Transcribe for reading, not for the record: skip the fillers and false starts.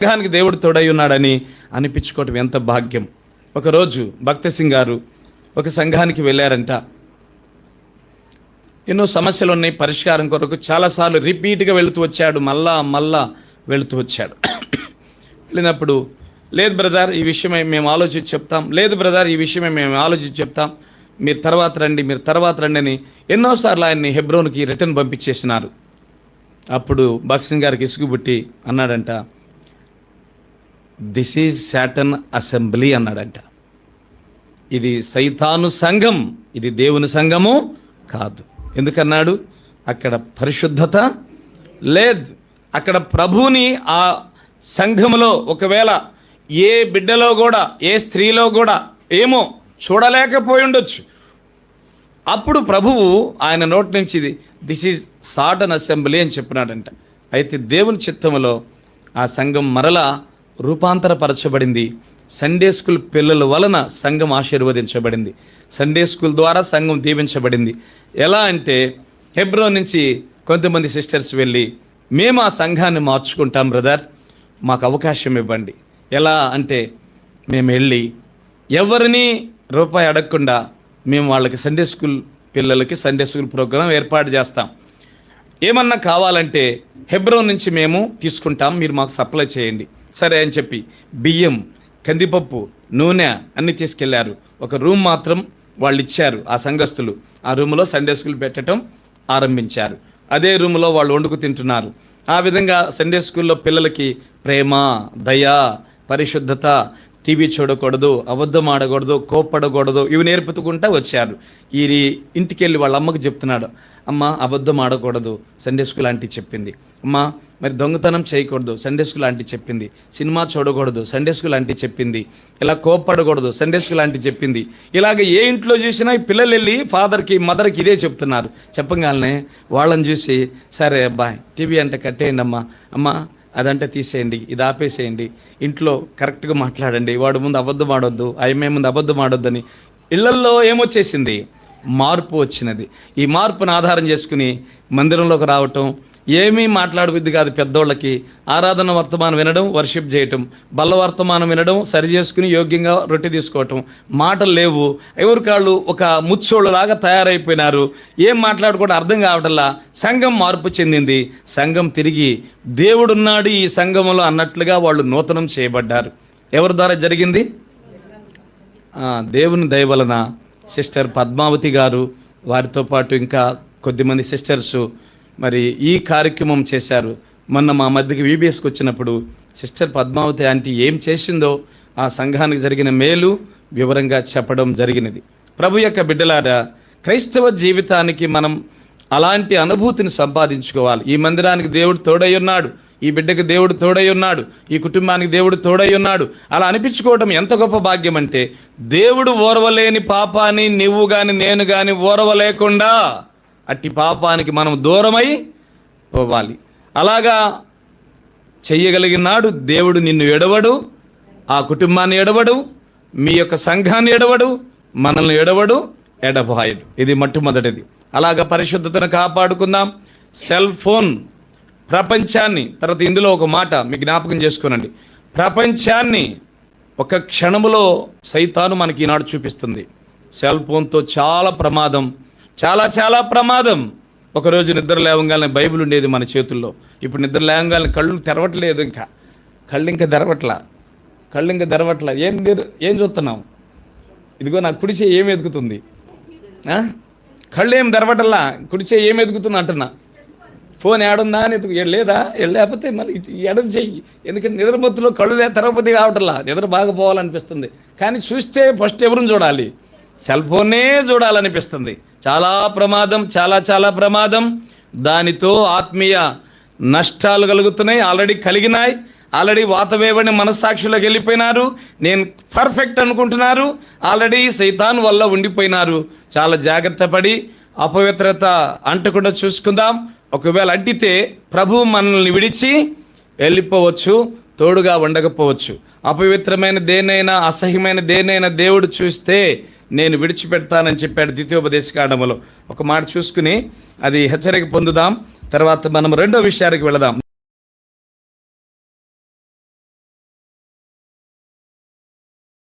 సంఘానికి దేవుడు తోడై ఉన్నాడని అనిపించుకోవటం ఎంత భాగ్యం. ఒకరోజు భక్త సింగ్ గారు ఒక సంఘానికి వెళ్ళారంట. ఎన్నో సమస్యలు ఉన్నాయి, పరిష్కారం కొరకు చాలాసార్లు రిపీట్గా వెళుతూ వచ్చాడు, మళ్ళా వెళుతూ వచ్చాడు. వెళ్ళినప్పుడు, లేదు బ్రదర్ ఈ విషయమే మేము ఆలోచించి చెప్తాం, లేదు బ్రదర్ ఈ విషయమే మేము ఆలోచించి చెప్తాం, మీరు తర్వాత రండి అని ఎన్నోసార్లు ఆయన్ని హెబ్రోన్కి రిటర్న్ పంపించేసినారు. అప్పుడు భక్త సింగ్ గారికి ఇసుగుబుట్టి అన్నాడంట, దిస్ ఈజ్ శాటన్ అసెంబ్లీ అన్నాడంట. ఇది సైతాను సంఘం, ఇది దేవుని సంఘము కాదు. ఎందుకన్నాడు? అక్కడ పరిశుద్ధత లేదు. అక్కడ ప్రభువుని ఆ సంఘములో ఒకవేళ ఏ బిడ్డలో కూడా, ఏ స్త్రీలో కూడా ఏమో చూడలేకపోయి ఉండొచ్చు. అప్పుడు ప్రభువు ఆయన నోటి నుంచి దిస్ ఈజ్ సాటన్ అసెంబ్లీ అని చెప్పినాడంట. అయితే దేవుని చిత్తములో ఆ సంఘం మరలా రూపాంతరపరచబడింది. సండే స్కూల్ పిల్లల వలన సంఘం ఆశీర్వదించబడింది. సండే స్కూల్ ద్వారా సంఘం దీవించబడింది. ఎలా అంటే హెబ్రోన్ నుంచి కొంతమంది సిస్టర్స్ వెళ్ళి, మేము ఆ సంఘాన్ని మార్చుకుంటాం బ్రదర్, మాకు అవకాశం ఇవ్వండి. ఎలా అంటే మేము వెళ్ళి ఎవరిని రూపాయి అడగకుండా మేము వాళ్ళకి సండే స్కూల్ పిల్లలకి సండే స్కూల్ ప్రోగ్రాం ఏర్పాటు చేస్తాం. ఏమన్నా కావాలంటే హెబ్రోన్ నుంచి మేము తీసుకుంటాం, మీరు మాకు సప్లై చేయండి. సరే అని చెప్పి బియ్యం, కందిపప్పు, నూనె అన్నీ తీసుకెళ్లారు. ఒక రూమ్ మాత్రం వాళ్ళు ఇచ్చారు ఆ సంఘస్థులు. ఆ రూమ్లో సండే స్కూల్ పెట్టడం ఆరంభించారు. అదే రూమ్లో వాళ్ళు వండుకు తింటున్నారు. ఆ విధంగా సండే స్కూల్లో పిల్లలకి ప్రేమ, దయ, పరిశుద్ధత, టీవీ చూడకూడదు, అబద్ధం ఆడకూడదు, కోప్పడకూడదు, ఇవి నేర్పుతుకుంటా వచ్చారు. ఈ ఇంటికి వెళ్ళి వాళ్ళ అమ్మకు చెప్తున్నాడు, అమ్మ అబద్ధం ఆడకూడదు, సండే స్కూల్ ఆంటీ చెప్పింది. అమ్మ మరి దొంగతనం చేయకూడదు, సండే స్కూల్ ఆంటీ చెప్పింది. సినిమా చూడకూడదు, సండే స్కూల్ ఆంటీ చెప్పింది. ఇలా కోప్పడకూడదు, సండే స్కూల్ ఆంటీ చెప్పింది. ఇలాగ ఏ ఇంట్లో చూసినా ఈ పిల్లలు వెళ్ళి ఫాదర్కి, మదర్కి ఇదే చెప్తున్నారు. చెప్పగానే వాళ్ళని చూసి, సరే అబ్బాయి టీవీ అంటే కట్టేయండి అమ్మా, అమ్మ అదంటే తీసేయండి, ఇది ఆపేసేయండి, ఇంట్లో కరెక్ట్గా మాట్లాడండి, వాడు ముందు అబద్ధం ఆడొద్దు, అయ్యమే ముందు అబద్ధం ఆడొద్దని. ఇళ్లల్లో ఏమొచ్చేసింది? మార్పు వచ్చినది. ఈ మార్పును ఆధారం చేసుకుని మందిరంలోకి రావటం, ఏమీ మాట్లాడబుద్ది కాదు పెద్దోళ్ళకి. ఆరాధన వర్తమానం వినడం, వర్షిప్ చేయటం, బల్ల వర్తమానం వినడం, సరి చేసుకుని యోగ్యంగా రొట్టె తీసుకోవటం. మాటలు లేవు. ఎవరి కాళ్ళు ఒక ముచ్చోళ్ళలాగా తయారైపోయినారు. ఏం మాట్లాడుకోవడం అర్థం కావటంలా. సంఘం మార్పు చెందింది. సంఘం తిరిగి దేవుడున్నాడు ఈ సంఘంలో అన్నట్లుగా వాళ్ళు నూతనం చేయబడ్డారు. ఎవరి ద్వారా జరిగింది? దేవుని దయ వలన సిస్టర్ పద్మావతి గారు, వారితో పాటు ఇంకా కొద్దిమంది సిస్టర్సు మరి ఈ కార్యక్రమం చేశారు. మొన్న మా మధ్యకి వీబీఎస్కి వచ్చినప్పుడు సిస్టర్ పద్మావతి ఆంటీ ఏం చేసిందో ఆ సంఘానికి జరిగిన మేలు వివరంగా చెప్పడం జరిగినది. ప్రభు యొక్క బిడ్డలారా, క్రైస్తవ జీవితానికి మనం అలాంటి అనుభూతిని సంపాదించుకోవాలి. ఈ మందిరానికి దేవుడు తోడై ఉన్నాడు, ఈ బిడ్డకి దేవుడు తోడై ఉన్నాడు, ఈ కుటుంబానికి దేవుడు తోడై ఉన్నాడు. అలా అనిపించుకోవడం ఎంత గొప్ప భాగ్యం అంటే, దేవుడు ఓర్వలేని పాపాన్ని నువ్వు కానీ నేను కానీ ఓర్వలేకుండా అట్టి పాపానికి మనం దూరమై పోవాలి. అలాగా చెయ్యగలిగినాడు దేవుడు. నిన్ను ఎడవడు, ఆ కుటుంబాన్ని ఎడవడు, మీ యొక్క సంఘాన్ని ఎడవడు, మనల్ని ఎడవడు, ఎడబాయడు. ఇది మొట్టమొదటిది. అలాగా పరిశుద్ధతను కాపాడుకుందాం. సెల్ ఫోన్ ప్రపంచాన్ని, తర్వాత ఇందులో ఒక మాట మీకు జ్ఞాపకం చేసుకోనండి, ప్రపంచాన్ని ఒక క్షణములో సైతాను మనకి ఈనాడు చూపిస్తుంది. సెల్ ఫోన్తో చాలా ప్రమాదం, చాలా ప్రమాదం. ఒకరోజు నిద్ర లేవగానే బైబిల్ ఉండేది మన చేతుల్లో. ఇప్పుడు నిద్ర లేవగానే కళ్ళు తెరవట్లేదు, కళ్ళు ఇంకా తెరవట్లా. ఏం చూస్తున్నాం? ఇదిగో నాకు కుడిచే ఏం ఎదుగుతుంది, కళ్ళు ఏం తెరవటల్లా, కుడిచే ఏం ఎదుగుతుంది అంటున్నా. ఫోన్ ఏడుందా అని లేదా, లేకపోతే మళ్ళీ ఎడం చెయ్యి. ఎందుకంటే నిద్రమత్తులో కళ్ళు తెరవబుద్ధి కావటల్లా, నిద్ర బాగా పోవాలనిపిస్తుంది. కానీ చూస్తే ఫస్ట్ ఎవరిని చూడాలి? సెల్ ఫోన్నే చూడాలనిపిస్తుంది. చాలా ప్రమాదం, చాలా ప్రమాదం. దానితో ఆత్మీయ నష్టాలు కలుగుతున్నాయి, ఆల్రెడీ కలిగినాయి. ఆల్రెడీ వాతవేవని మనస్సాక్షిలోకి వెళ్ళిపోయినారు. నేను పర్ఫెక్ట్ అనుకుంటున్నారు. ఆల్రెడీ సైతాన్ వల్ల ఉండిపోయినారు. చాలా జాగ్రత్త పడి అపవిత్రత అంటకుండా చూసుకుందాం. ఒకవేళ అంటితే ప్రభువు మనల్ని విడిచి వెళ్ళిపోవచ్చు, తోడుగా ఉండకపోవచ్చు. అపవిత్రమైన దేనైనా, అసహ్యమైన దేనైనా దేవుడు చూస్తే నేను విడిచిపెడతానని చెప్పాడు ద్వితీయోపదేశకాండములో. ఒక మాట చూసుకుని అది హెచ్చరిక పొందుదాం. తర్వాత మనం రెండో విషయానికి వెళదాం.